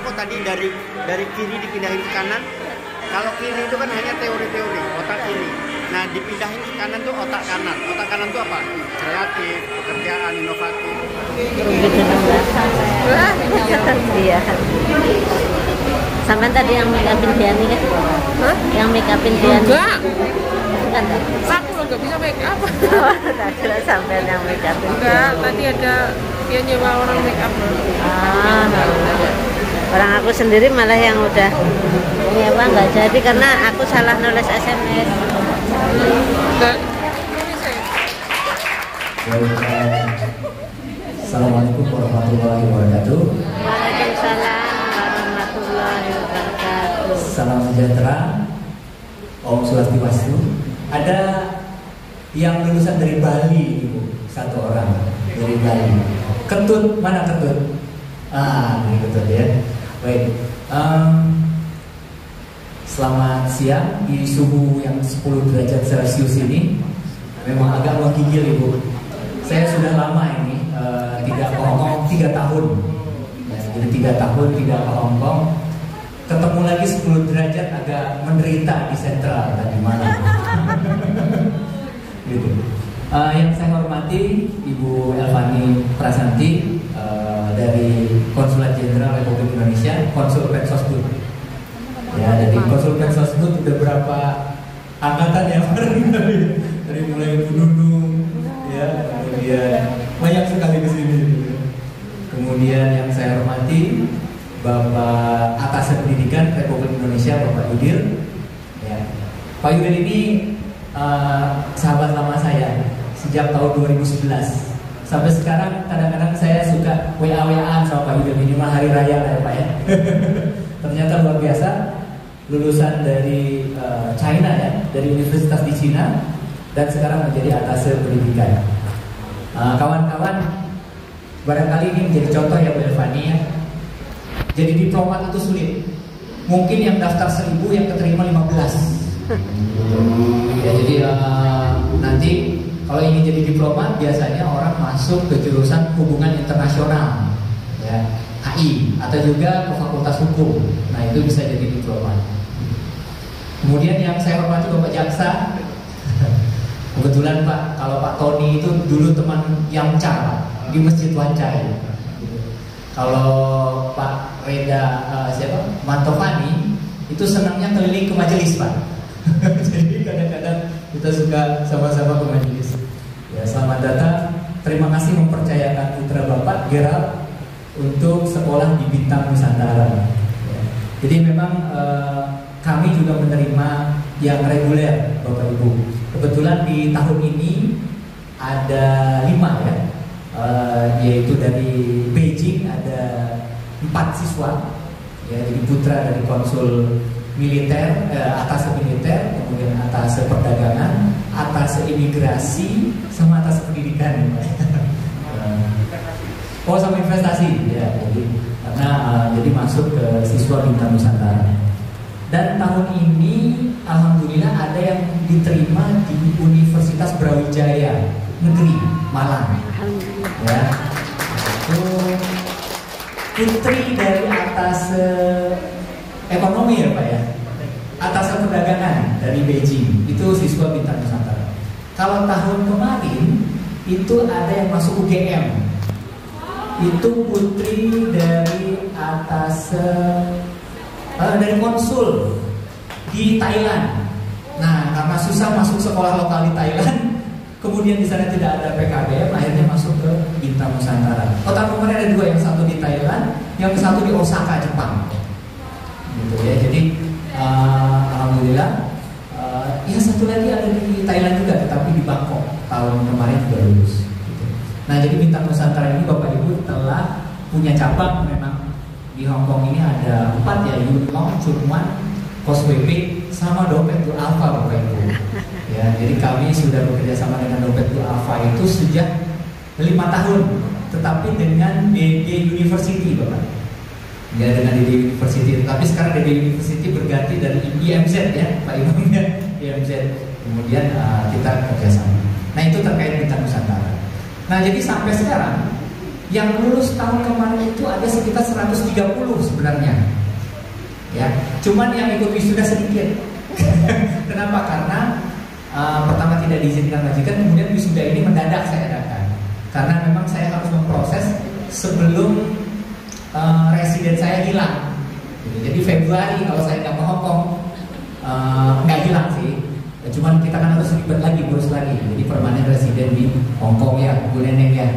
kok tadi dari kiri dipindahin ke kanan? Kalau kiri itu kan hanya teori-teori, otak kiri. Nah, dipindahin ke kanan tuh otak kanan. Otak kanan tuh apa? Kreatif, pekerjaan, inovatif. Iya. Sampai tadi yang make upin Diani kan? Hah? Yang make upin Diani? Enggak. Bukan tak? Aku loh nggak bisa make up. Oh, tak kira sampai yang make upin. Enggak, tadi ada dia nyewa orang make up. Orang aku sendiri malah yang udah nyewa nggak jadi karena aku salah nulis SMS. Enggak. Assalamualaikum warahmatullahi wabarakatuh. Waalaikumsalam warahmatullahi wabarakatuh. Salam sejahtera. Om Swastiastu. Ada yang lulusan dari Bali, Ibu, satu orang dari Bali. Ketut, mana Ketut? Ini Ketut ya. Baik. Selamat siang di suhu yang 10 derajat Celcius ini. Memang agak menggigil, Ibu. Saya sudah lama ini tidak ke Hongkong 3 tahun. Ya, jadi 3 tahun tidak ke Hongkong. Ketemu lagi 10 derajat agak menderita di sentral tadi malam. Gitu. Yang saya hormati Ibu Elvani Prasanti dari Konsulat Jenderal Republik Indonesia, Konsul Pensosbud. Ya, dari Konsul Pensosbud udah berapa angkatan ya dari mulai Bu Nunung, ya, kemudian banyak sekali ke sini. Kemudian yang saya hormati Bapak Atas Pendidikan Republik Indonesia, Bapak Yudir. Ya. Pak Yudir ini sahabat lama saya sejak tahun 2011. Sampai sekarang kadang-kadang saya suka WA-WAan sama Pak Yudir, minimal hari raya lah ya Pak ya. Ternyata luar biasa, lulusan dari China ya, dari universitas di Cina, dan sekarang menjadi Atas Pendidikan. Kawan-kawan, barangkali ini menjadi contoh ya Bu Elvani ya. Jadi diplomat itu sulit. Mungkin yang daftar 1000 yang keterima 15. Ya, jadi nanti kalau ingin jadi diplomat biasanya orang masuk ke jurusan hubungan internasional, ya, HI, atau juga ke fakultas hukum. Nah itu bisa jadi diplomat. Kemudian yang saya hormati Bapak Jaksa. Kebetulan Pak, kalau Pak Tony itu dulu teman Yamcha di Masjid Wancai. Kalau Pak Reda Mantovani itu senangnya keliling ke majelis Pak. Jadi kadang-kadang kita suka sama-sama ke majelis. Ya, selamat datang. Terima kasih mempercayakan putra Bapak Gerald untuk sekolah di Bintang Nusantara. Ya. Jadi memang kami juga menerima yang reguler Bapak Ibu. Kebetulan di tahun ini ada 5 ya. Yaitu dari Beijing ada 4 siswa ya, jadi putra dari konsul militer, atas militer, kemudian atas perdagangan, atas imigrasi, sama atas pendidikan. Oh, sama investasi ya, jadi karena jadi masuk ke siswa Bintang Nusantara. Dan tahun ini alhamdulillah ada yang diterima di Universitas Brawijaya Negeri Malang. Ya, itu putri dari atas ekonomi ya Pak ya, atas perdagangan dari Beijing, itu siswa Bintang Nusantara. Kalau tahun kemarin itu ada yang masuk UGM, itu putri dari atas dari konsul di Thailand. Nah karena susah masuk sekolah lokal di Thailand, kemudian di sana tidak ada PKBM, akhirnya masuk ke Bintang Nusantara. Tahun kemarin ada 2, yang satu di Thailand, yang satu di Osaka, Jepang. Gitu ya. Jadi alhamdulillah, ya satu lagi ada di Thailand juga, tetapi di Bangkok tahun kemarin juga lulus. Gitu. Nah jadi Bintang Nusantara ini Bapak Ibu telah punya cabang memang di Hongkong ini ada 4 ya, Yuen Long, Chunwan, Causeway Bay, sama Dompet Blue Alpha Bapak Ibu. Ya, jadi kami sudah bekerja sama dengan Dompet Blue Alpha itu sejak 5 tahun, tetapi dengan DD University Bapak. Ya, dengan DD University, tapi sekarang DD University berganti dari IMZ ya Pak Imam ya, IMZ. Kemudian kita kerjasama. Nah itu terkait Bintang Nusantara. Nah jadi sampai sekarang Yang lulus tahun kemarin itu ada sekitar 130 sebenarnya. Ya, cuman yang ikut wisuda sedikit. Kenapa? Karena pertama tidak diizinkan majikan, kemudian wisuda ini mendadak saya adakan. Karena memang saya harus memproses sebelum residen saya hilang. Jadi Februari kalau saya nggak ke Hong Kong nggak hilang sih. Cuman kita kan harus ribet lagi, urus lagi. Jadi permanen residen di Hong Kong ya, Bu Neneng ya.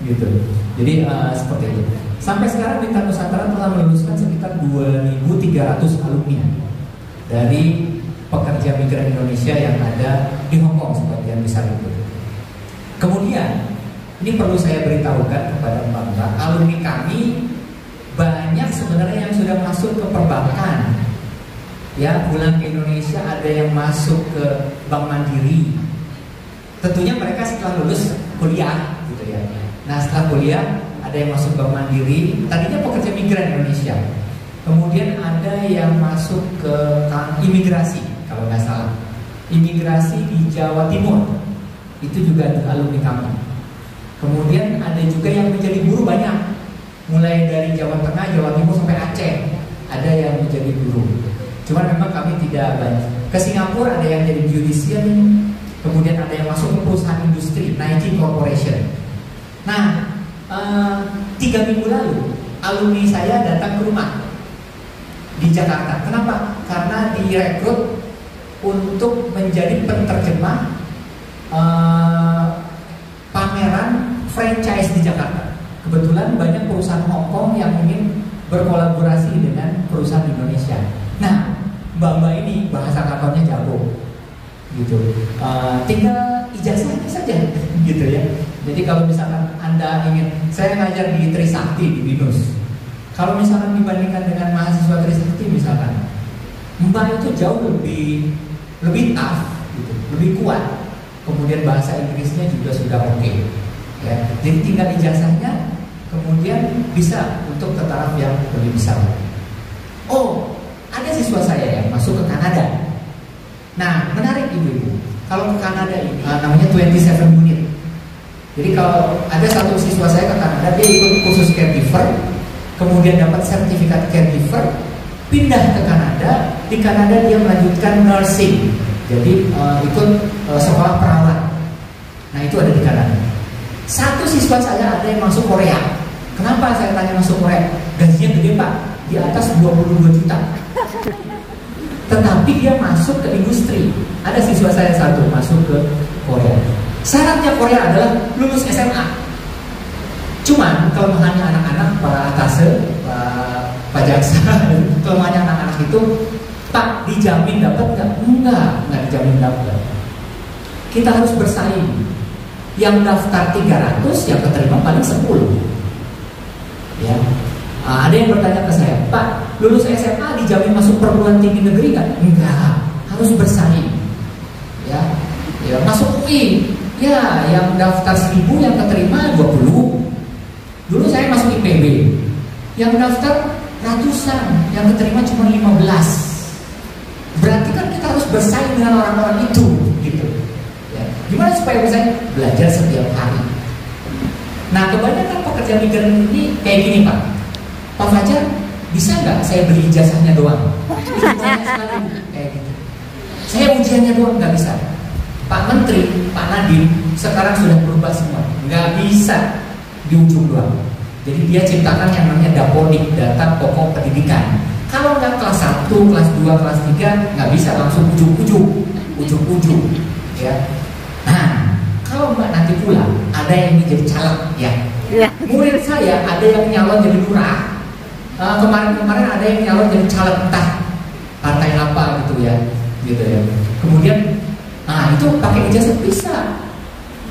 Gitu. Jadi seperti itu. Sampai sekarang Bintang Nusantara telah meluluskan sekitar 2.300 alumni dari pekerja migran Indonesia yang ada di Hong Kong sebagian besar itu. Kemudian ini perlu saya beritahukan kepada Mbak, alumni kami banyak sebenarnya yang sudah masuk ke perbankan. Ya, pulang ke Indonesia ada yang masuk ke Bank Mandiri. Tentunya mereka setelah lulus kuliah gitu ya. Nah, setelah kuliah ada yang masuk Bank Mandiri, tadinya pekerja migran Indonesia. Kemudian ada yang masuk ke imigrasi, kalau nggak salah. Imigrasi di Jawa Timur, itu juga alumni kami. Kemudian ada juga yang menjadi guru banyak, mulai dari Jawa Tengah, Jawa Timur sampai Aceh, ada yang menjadi guru. Cuman memang kami tidak banyak. Ke Singapura ada yang jadi judicial, kemudian ada yang masuk ke perusahaan industri, Nike Corporation. Nah, 3 minggu lalu alumni saya datang ke rumah di Jakarta. Kenapa? Karena direkrut untuk menjadi penterjemah pameran franchise di Jakarta. Kebetulan banyak perusahaan Hong Kong yang ingin berkolaborasi dengan perusahaan Indonesia. Nah, mbak-mbak ini bahasa kantornya jago, gitu. Tinggal ijazahnya saja, gitu ya. Jadi kalau misalkan Anda ingin, saya ngajar di Trisakti di Binus. Kalau misalkan dibandingkan dengan mahasiswa Trisakti misalkan, Mbak itu jauh lebih tough, gitu, lebih kuat. Kemudian bahasa Inggrisnya juga sudah oke. Ya. Jadi tinggal ijazahnya, kemudian bisa untuk ke taraf yang lebih besar. Oh, ada siswa saya yang masuk ke Kanada. Nah, menarik ibu-ibu. Kalau ke Kanada ini namanya 27 unit. Jadi kalau ada satu siswa saya ke Kanada, dia ikut kursus caregiver, kemudian dapat sertifikat caregiver, pindah ke Kanada. Di Kanada dia melanjutkan nursing, jadi ikut sekolah perawat. Nah, itu ada di Kanada. Satu siswa saya ada yang masuk Korea. Kenapa saya tanya masuk Korea? Gajinya gede Pak, di atas 22 juta. Tetapi dia masuk ke industri. Ada siswa saya satu masuk ke Korea. Syaratnya Korea adalah lulus SMA. Cuman kelemahannya anak-anak, Pak Tase, Pak Jaksa, kelemahannya anak-anak itu, Pak dijamin dapat nggak? Nggak dijamin dapat. Kita harus bersaing. Yang daftar 300, yang keterima paling 10. Ya. Ada yang bertanya ke saya, Pak, lulus SMA dijamin masuk perguruan tinggi negeri nggak? Enggak, harus bersaing. Ya, masuk UI. Ya, yang daftar 1000, yang keterima 20. Dulu saya masuk IPB, yang daftar ratusan, yang keterima cuma 15. Berarti kan kita harus bersaing dengan orang-orang itu, gitu. Ya. Gimana supaya bersaing? Belajar setiap hari. Nah, kebanyakan pekerja migran ini kayak gini Pak. Pak Fajar, bisa nggak saya beli ijazahnya doang? Kayak gitu. Saya ujiannya doang nggak bisa. Pak Menteri, Pak Nadiem sekarang sudah berubah semua, nggak bisa di ujung doang. Jadi dia ciptakan yang namanya Dapodik, data pokok pendidikan. Kalau nggak kelas 1, kelas 2, kelas 3 nggak bisa langsung ujung-ujung, ya. Nah, kalau Mbak nanti pulang ada yang ingin jadi caleg, ya. Murid saya ada yang nyalon jadi lurah. Kemarin ada yang nyalon jadi caleg entah partai apa gitu ya. Kemudian itu pakai ijazah bisa.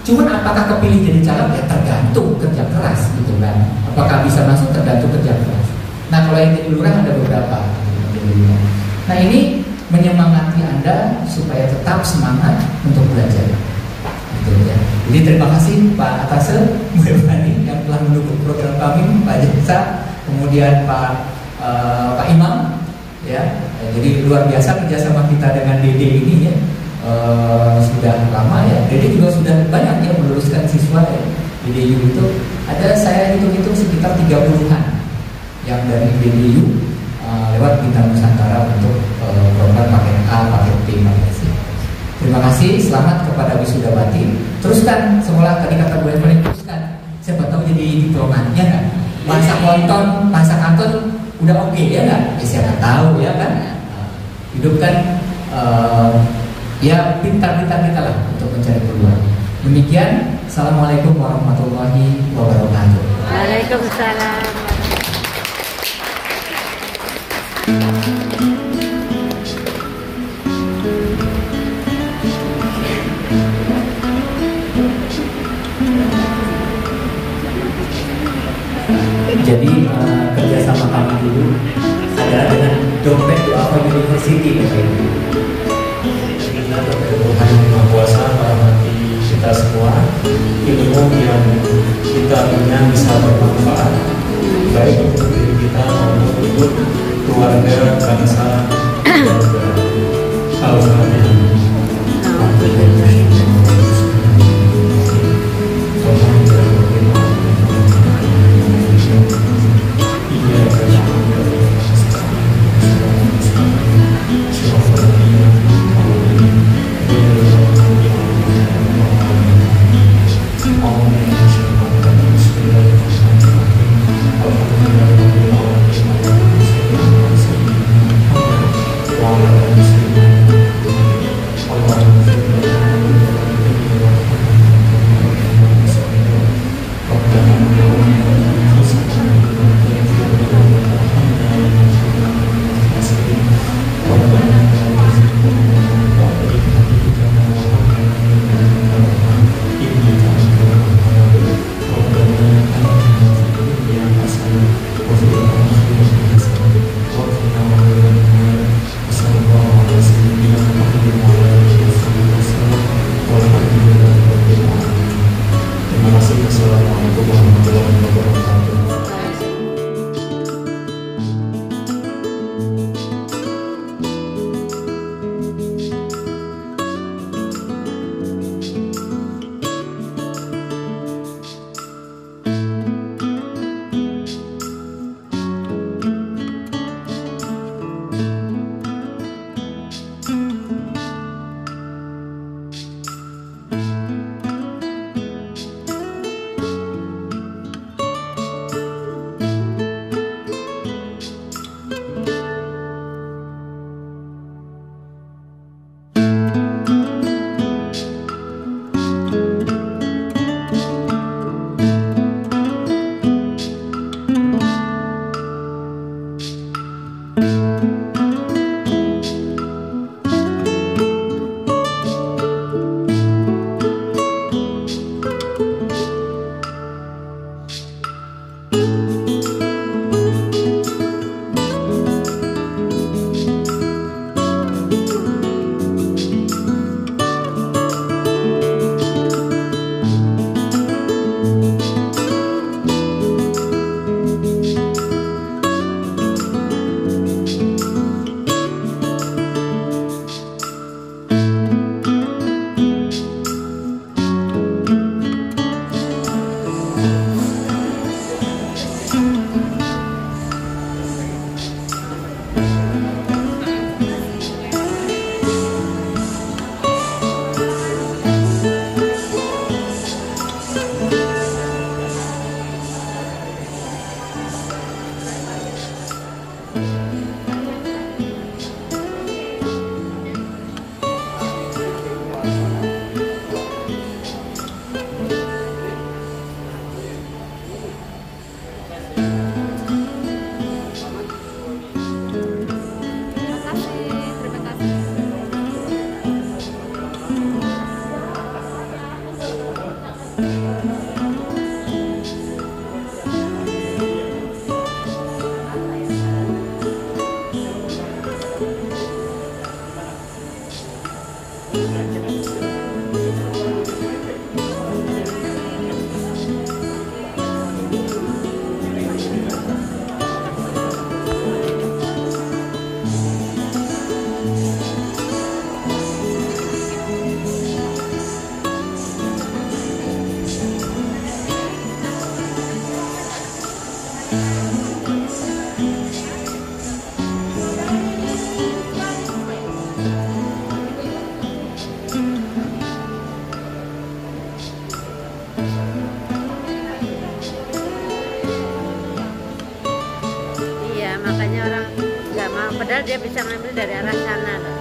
Cuman apakah kepilih jadi caleg? Ya tergantung kerja keras gitu kan. Apakah bisa masuk tergantung kerja keras. Nah, kalau yang jadi lurah ada beberapa. Nah, ini menyemangati Anda supaya tetap semangat untuk belajar. Gitu ya. Jadi terima kasih Pak Atase, Bu Evani yang telah mendukung program kami, Pak Jaksa, kemudian Pak Imam, ya. Jadi luar biasa kerjasama kita dengan Dede ini ya. Sudah lama ya. Dede juga sudah banyak ya meluluskan siswa ya. Dede itu Ada saya hitung-hitung sekitar 30-an yang dari BDU lewat Bintang Nusantara untuk program paket A, paket B, paket C. Terima kasih, selamat kepada wisudawati. Teruskan sekolah, tadi kata Bu Evelyn, teruskan. Siapa tahu jadi diplomat, ya nggak? Bahasa konton, bahasa kantor udah oke, ya nggak? Ya siapa tahu, ya kan? Hidupkan ya pintar-pintar kita lah untuk mencari peluang. Demikian, assalamualaikum warahmatullahi wabarakatuh. Waalaikumsalam. Jadi kerjasama kami dulu adalah dengan dompet Duafa University, Bapak Ibu. Tuhan yang Maha Kuasa merahmati kita semua, ilmu yang kita punya bisa bermanfaat baik untuk diri kita maupun untuk keluarga, bangsa, keluarga. Al-Fatihah. Iya, makanya orang nggak mau. Padahal dia bisa ngambil dari arah sana loh.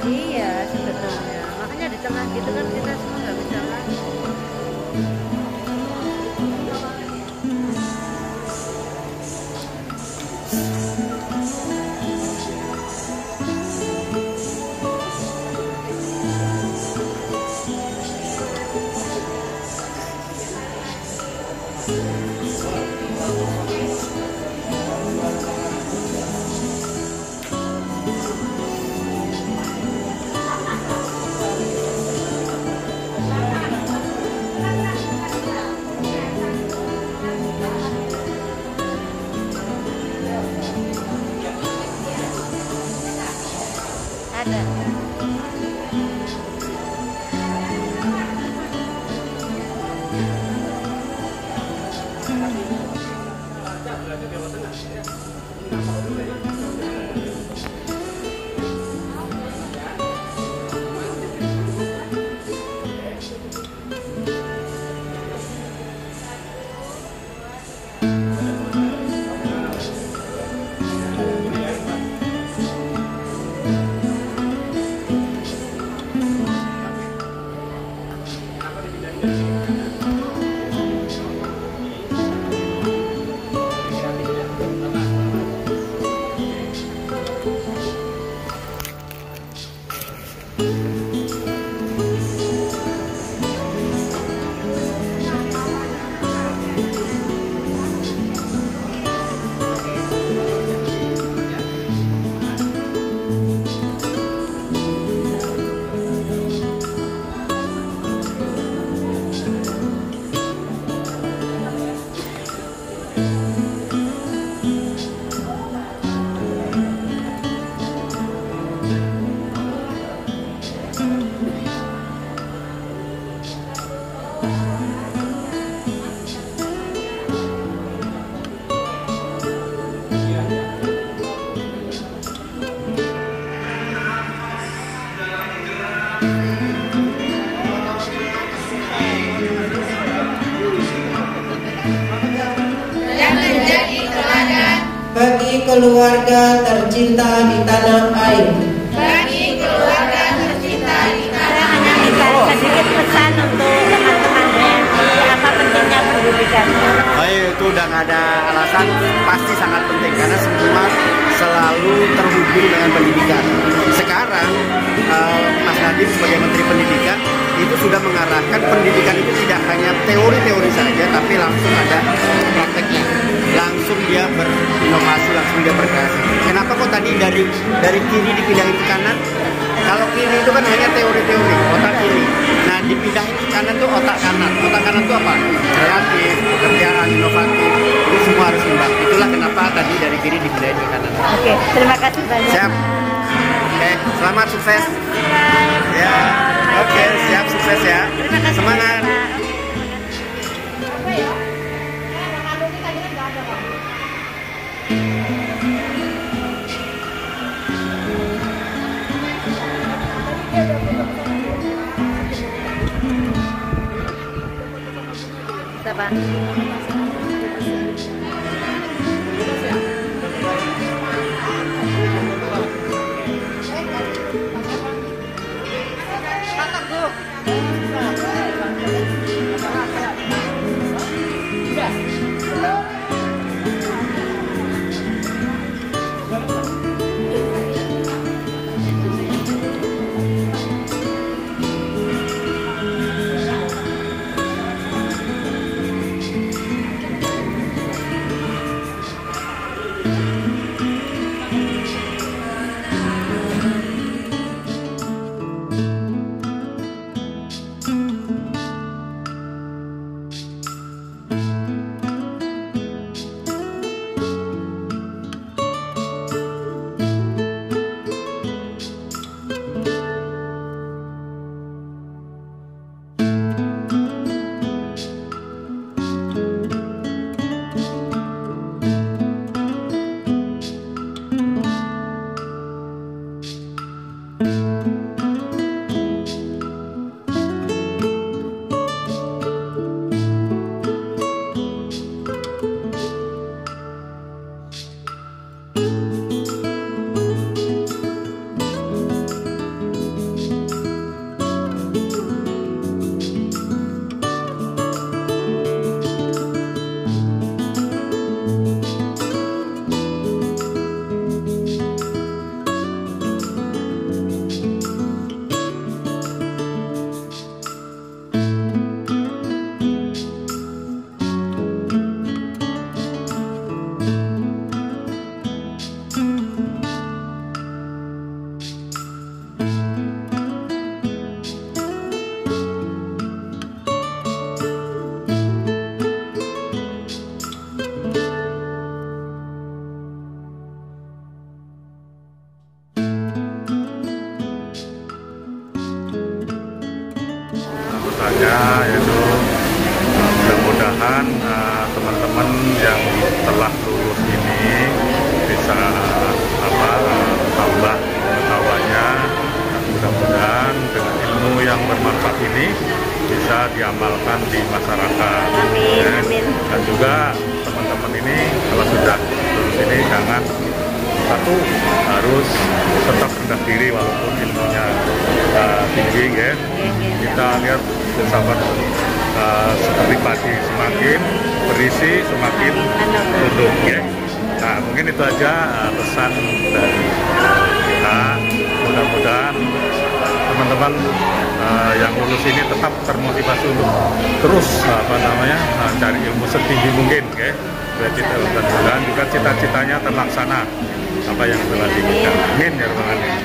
Iya, sebetulnya. Makanya di tengah gitu kan kita semua nggak bisa lagi. Ada. Bagi keluarga tercinta di tanah air. Bagi keluarga tercinta di tanah air. Sedikit pesan untuk teman-teman BNI, apa pentingnya pendidikan? Itu udah nggak ada alasan, pasti sangat penting karena semua selalu terhubung dengan pendidikan. Sekarang Mas Nadiem sebagai Menteri Pendidikan itu sudah mengarahkan pendidikan itu tidak hanya teori-teori saja, tapi langsung ada prakteknya. Langsung dia berinovasi, langsung dia berkreasi. Kenapa kok tadi dari kiri dipindahin ke kanan? Kalau kiri itu kan hanya teori-teori, otak kiri. Nah, dipindahin ke kanan tuh otak kanan. Otak kanan itu apa? Kreatif, pekerjaan, inovatif. Itu semua harus imbang. Itulah kenapa tadi dari kiri dipindahin ke kanan. Oke, terima kasih banyak. Siap. Oke, selamat sukses. Ya. Oke, siap, sukses ya. Semangat. Siapa? masyarakat. Amin, amin. Dan juga teman-teman ini kalau sudah lulus ini jangan satu harus tetap rendah diri walaupun ilmunya tinggi ya. Kita lihat filsafat seperti padi, semakin berisi semakin tunduk ya. Nah mungkin itu aja pesan dari kita. Mudah-mudahan teman-teman yang lulus ini tetap termotivasi untuk terus cari ilmu setinggi mungkin ya. Mudah-mudahan juga cita-citanya terlaksana apa yang telah diinginkan. Amin ya rabbal alamin.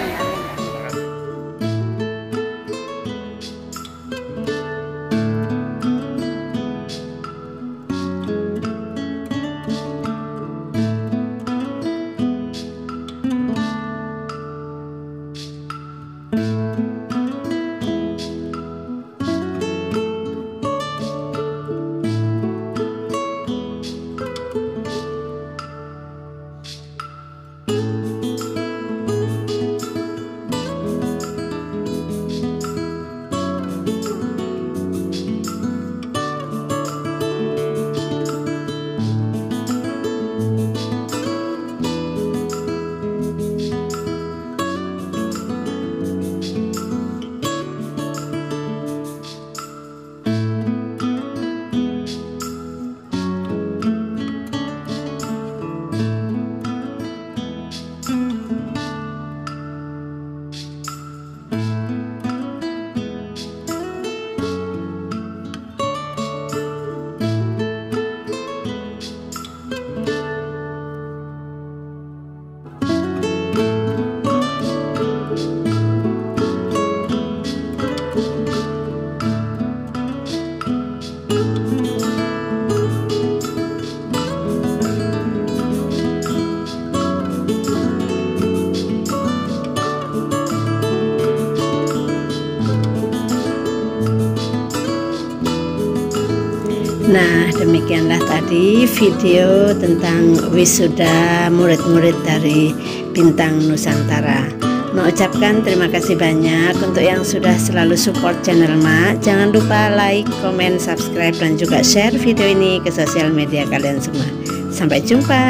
Nah, demikianlah tadi video tentang wisuda murid-murid dari Bintang Nusantara. Mengucapkan terima kasih banyak untuk yang sudah selalu support channel Mak. Jangan lupa like, komen, subscribe, dan juga share video ini ke sosial media kalian semua. Sampai jumpa.